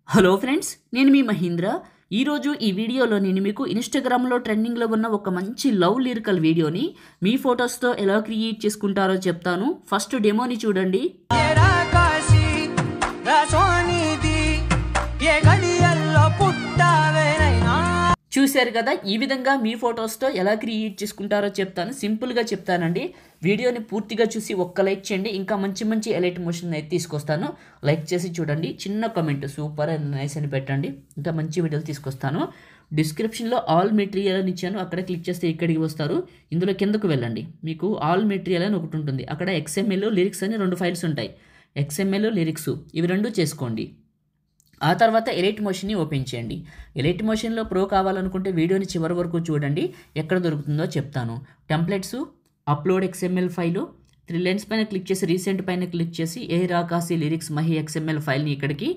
Hello friends, నేను మీ మహీంద్ర. ఈరోజు ఈ వీడియోలో నేను మీకు ఇన్స్టాగ్రామ్లో ట్రెండింగ్లో ఉన్న ఒక మంచి లవ్ లిరికల్ వీడియోని మీ ఫొటోస్తో ఎలా క్రియేట్ చేసుకుంటారో చెప్తాను. ఫస్ట్ డెమోని చూడండి. చూశారు కదా, ఈ విధంగా మీ ఫొటోస్తో ఎలా క్రియేట్ చేసుకుంటారో చెప్తాను. సింపుల్గా చెప్తానండి. వీడియోని పూర్తిగా చూసి ఒక్క లైక్ చేయండి. ఇంకా మంచి మంచి ఎలైట్ మోషన్ అయితే తీసుకొస్తాను. లైక్ చేసి చూడండి. చిన్న కామెంట్ సూపర్ అండ్ నైస్ అని పెట్టండి. ఇంకా మంచి వీడియోలు తీసుకొస్తాను. డిస్క్రిప్షన్లో ఆల్ మెటీరియల్ అని ఇచ్చాను. అక్కడ క్లిక్ చేస్తే ఇక్కడికి వస్తారు. ఇందులో కిందకు వెళ్ళండి. మీకు ఆల్ మెటీరియల్ అని ఒకటి ఉంటుంది. అక్కడ XML లిరిక్స్ అని 2 ఫైల్స్ ఉంటాయి. XML లిరిక్స్ ఇవి 2 చేసుకోండి. ఆ తర్వాత ఎలైట్ మోషన్ని ఓపెన్ చేయండి. ఎలైట్ మోషన్లో ప్రో కావాలనుకుంటే వీడియోని చివరి వరకు చూడండి. ఎక్కడ దొరుకుతుందో చెప్తాను. Templates, upload XML file, 3 lines పైన క్లిక్ చేసి రీసెంట్ పైన క్లిక్ చేసి ఏ రాకాసి లిరిక్స్ మహి XML ఫైల్ని ఇక్కడికి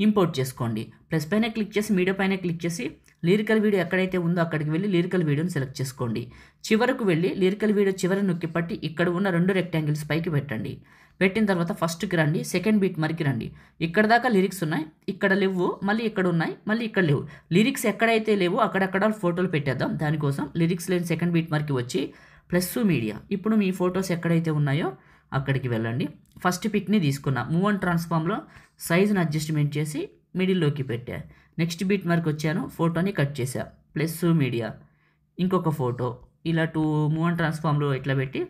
ఇంపోర్ట్ చేసుకోండి. ప్లస్ పైన క్లిక్ చేసి మీడియా పైన క్లిక్ చేసి లిరికల్ వీడియో ఎక్కడైతే ఉందో అక్కడికి వెళ్ళి లిరికల్ వీడియోని సెలెక్ట్ చేసుకోండి. చివరకు వెళ్ళి లిరికల్ వీడియో చివరి నొక్కి పట్టి ఇక్కడ ఉన్న 2 రెక్టాంగిల్స్ పైకి పెట్టండి. పెట్టిన తర్వాత ఫస్ట్కి రండి, సెకండ్ బీట్ మరికి రండి. ఇక్కడ దాకా లిరిక్స్ ఉన్నాయి, ఇక్కడ లేవు, మళ్ళీ ఇక్కడ ఉన్నాయి, మళ్ళీ ఇక్కడ లేవు. లిరిక్స్ ఎక్కడైతే లేవో అక్కడక్కడ ఫోటోలు పెట్టేద్దాం. దానికోసం లిరిక్స్ లేని సెకండ్ బీట్ మరికి వచ్చి ప్లస్ మీడియా. ఇప్పుడు మీ ఫొటోస్ ఎక్కడైతే ఉన్నాయో అక్కడికి వెళ్ళండి. ఫస్ట్ పిక్ని తీసుకున్నా, మూవ్ అండ్ ట్రాన్స్ఫార్మ్లో సైజుని అడ్జస్ట్మెంట్ చేసి మిడిల్లోకి పెట్టా. నెక్స్ట్ బీట్ మార్క్ వచ్చాను, ఫోటోని కట్ చేసా, ప్లస్ మీడియా, ఇంకొక ఫోటో ఇలా 2 మూవ్ అండ్ ట్రాన్స్ఫార్మ్లో ఇట్లా పెట్టి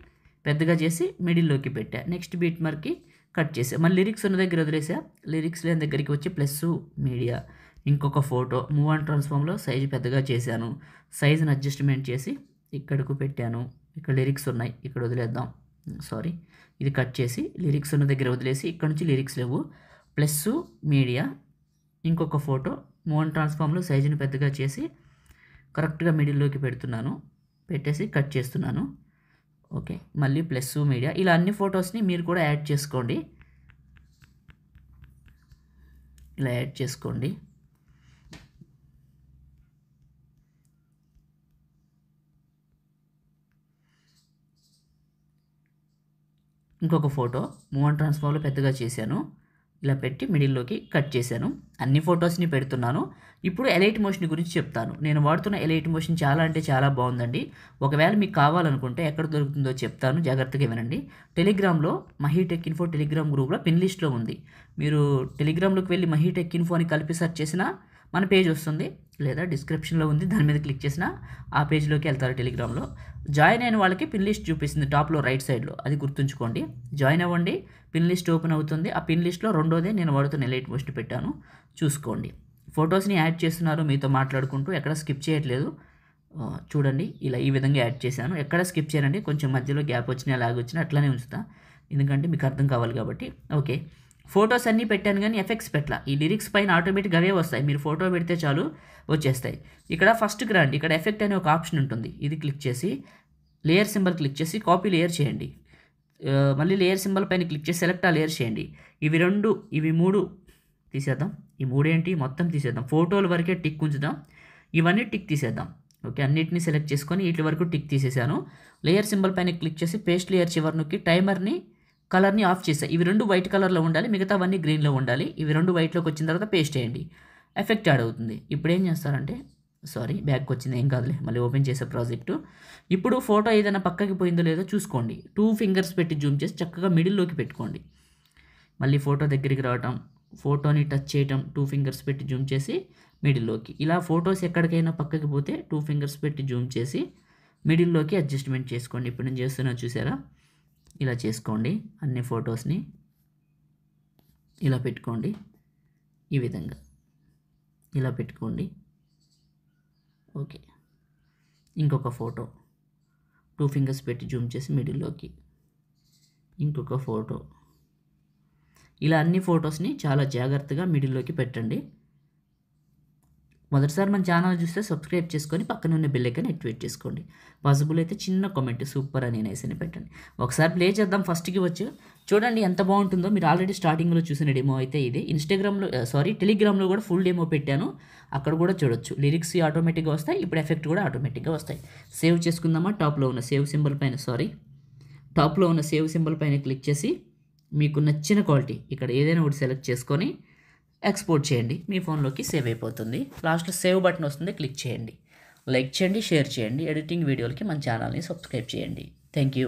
పెద్దగా చేసి మిడిల్లోకి పెట్టా. నెక్స్ట్ బీట్ మార్క్కి కట్ చేసా. మళ్ళీ లిరిక్స్ ఉన్న దగ్గర వదిలేసా. లిరిక్స్ లేని దగ్గరికి వచ్చి ప్లస్ మీడియా, ఇంకొక ఫోటో మూవ్ అండ్ ట్రాన్స్ఫార్మ్లో సైజు పెద్దగా చేశాను. సైజుని అడ్జస్ట్మెంట్ చేసి ఇక్కడకు పెట్టాను. ఇక్కడ లిరిక్స్ ఉన్నాయి, ఇక్కడ వదిలేద్దాం. సారీ, ఇది కట్ చేసి లిరిక్స్ ఉన్న దగ్గర వదిలేసి ఇక్కడ నుంచి లిరిక్స్ లేవు, ప్లస్ మీడియా, ఇంకొక ఫోటో మూవ్ అండ్ ట్రాన్స్ఫార్మ్లో సైజుని పెద్దగా చేసి కరెక్ట్గా మిడిల్లోకి పెడుతున్నాను. పెట్టేసి కట్ చేస్తున్నాను. ఓకే, మళ్ళీ ప్లస్ మీడియా. ఇలా అన్ని ఫొటోస్ని మీరు కూడా యాడ్ చేసుకోండి. ఇలా యాడ్ చేసుకోండి. ఇంకొక ఫోటో మూవ్ అండ్ ట్రాన్స్ఫార్మ్లో పెద్దగా చేశాను. ఇలా పెట్టి మిడిల్లోకి కట్ చేశాను. అన్ని ఫొటోస్ని పెడుతున్నాను. ఇప్పుడు ఎలైట్ మోషన్ గురించి చెప్తాను. నేను వాడుతున్న ఎలైట్ మోషన్ చాలా అంటే చాలా బాగుందండి. ఒకవేళ మీకు కావాలనుకుంటే ఎక్కడ దొరుకుతుందో చెప్తాను, జాగ్రత్తగా వినండి. టెలిగ్రామ్లో మహీటెక్ ఇన్ఫో టెలిగ్రామ్ గ్రూప్లో పిన్ లిస్ట్లో ఉంది. మీరు టెలిగ్రామ్లోకి వెళ్ళి మహీటెక్ ఇన్ఫో అని కలిపి సెర్చ్ చేసినా మన పేజ్ వస్తుంది, లేదా డిస్క్రిప్షన్లో ఉంది, దాని మీద క్లిక్ చేసినా ఆ పేజ్లోకి వెళ్తారు. టెలిగ్రామ్లో జాయిన్ అయిన వాళ్ళకి పిన్ లిస్ట్ చూపిస్తుంది టాప్లో రైట్ సైడ్లో, అది గుర్తుంచుకోండి. జాయిన్ అవ్వండి, పిన్ లిస్ట్ ఓపెన్ అవుతుంది. ఆ పిన్ లిస్ట్లో రెండోదే నేను వాడుతున్న ఎలైట్ మోషన్ పెట్టాను, చూసుకోండి. ఫొటోస్ని యాడ్ చేస్తున్నారు మీతో మాట్లాడుకుంటూ, ఎక్కడ స్కిప్ చేయట్లేదు. చూడండి, ఇలా ఈ విధంగా యాడ్ చేశాను. ఎక్కడ స్కిప్ చేయనండి, కొంచెం మధ్యలో గ్యాప్ వచ్చినా లాగ్ వచ్చినా అట్లానే ఉంచుతా, ఎందుకంటే మీకు అర్థం కావాలి కాబట్టి. ఓకే, ఫొటోస్ అన్నీ పెట్టాను కానీ ఎఫెక్ట్స్ పెట్టలా. ఈ లిరిక్స్ పైన ఆటోమేటిక్గా అవే వస్తాయి. మీరు ఫోటో పెడితే చాలు వచ్చేస్తాయి. ఇక్కడ ఫస్ట్కి రండి, ఇక్కడ ఎఫెక్ట్ అనే ఒక ఆప్షన్ ఉంటుంది. ఇది క్లిక్ చేసి లేయర్ సింబల్ క్లిక్ చేసి కాపీ లేయర్ చేయండి. మళ్ళీ లేయర్ సింబల్ పైన క్లిక్ చేసి సెలెక్ట్ ఆ లేయర్ చేయండి. ఇవి 3 తీసేద్దాం. ఈ 3 ఏంటి మొత్తం తీసేద్దాం. ఫోటోల వరకే టిక్ ఉంచుదాం. ఇవన్నీ టిక్ తీసేద్దాం. ఓకే, అన్నిటిని సెలెక్ట్ చేసుకొని వీటి వరకు టిక్ తీసేసాను. లేయర్ సింబల్ పైన క్లిక్ చేసి పేస్ట్ లేయర్ చివరి నొక్కి టైమర్ని కలర్ని ఆఫ్ చేసాయి. ఇవి 2 వైట్ కలర్లో ఉండాలి, మిగతావన్నీ గ్రీన్లో ఉండాలి. ఇవి 2 వైట్లోకి వచ్చిన తర్వాత పేస్ట్ చేయండి. ఎఫెక్ట్ యాడ్ అవుతుంది. ఇప్పుడు ఏం చేస్తారంటే, సారీ బ్యాక్ వచ్చింది, ఏం కాదులే, మళ్ళీ ఓపెన్ చేసే ప్రాజెక్టు. ఇప్పుడు ఫోటో ఏదైనా పక్కకి పోయిందో లేదో చూసుకోండి. 2 ఫింగర్స్ పెట్టి జూమ్ చేసి చక్కగా మిడిల్లోకి పెట్టుకోండి. మళ్ళీ ఫోటో దగ్గరికి రావటం, ఫోటోని టచ్ చేయటం, 2 ఫింగర్స్ పెట్టి జూమ్ చేసి మిడిల్లోకి. ఇలా ఫొటోస్ ఎక్కడికైనా పక్కకి పోతే 2 ఫింగర్స్ పెట్టి జూమ్ చేసి మిడిల్లోకి అడ్జస్ట్మెంట్ చేసుకోండి. ఇప్పుడు నేను చేస్తున్నా చూసారా, ఇలా చేసుకోండి. అన్ని ఫొటోస్ని ఇలా పెట్టుకోండి. ఈ విధంగా ఇలా పెట్టుకోండి. ఓకే, ఇంకొక ఫోటో 2 ఫింగర్స్ పెట్టి జూమ్ చేసి మిడిల్లోకి, ఇంకొక ఫోటో. ఇలా అన్ని ఫొటోస్ని చాలా జాగ్రత్తగా మిడిల్లోకి పెట్టండి. మొదటిసారి మన ఛానల్ చూస్తే సబ్స్క్రైబ్ చేసుకొని పక్కన ఉన్న బెల్ ఐకాన్ యాక్టివేట్ చేసుకోండి. పాసిబుల్ అయితే చిన్న కామెంట్ సూపర్ అని నైస్ అని పెట్టండి. ఒకసారి ప్లే చేద్దాం. ఫస్ట్కి వచ్చి చూడండి ఎంత బాగుంటుందో. మీరు ఆల్రెడీ స్టార్టింగ్లో చూసిన డెమో అయితే ఇది. టెలిగ్రామ్లో కూడా ఫుల్ డెమో పెట్టాను, అక్కడ కూడా చూడొచ్చు. లిరిక్స్ ఆటోమేటిక్గా వస్తాయి, ఇప్పుడు ఎఫెక్ట్ కూడా ఆటోమేటిక్గా వస్తాయి. సేవ్ చేసుకుందామా. టాప్లో ఉన్న సేవ్ సింబల్ పైన క్లిక్ చేసి మీకు నచ్చిన క్వాలిటీ ఇక్కడ ఏదైనా ఒకటి సెలెక్ట్ చేసుకొని ఎక్స్పోర్ట్ చేయండి, మీ ఫోన్లోకి సేవ్ అయిపోతుంది. లాస్ట్లో సేవ్ బటన్ వస్తుంది, క్లిక్ చేయండి. లైక్ చేయండి, షేర్ చేయండి. ఎడిటింగ్ వీడియోలకి మన ఛానల్ని సబ్స్క్రైబ్ చేయండి. Thank you.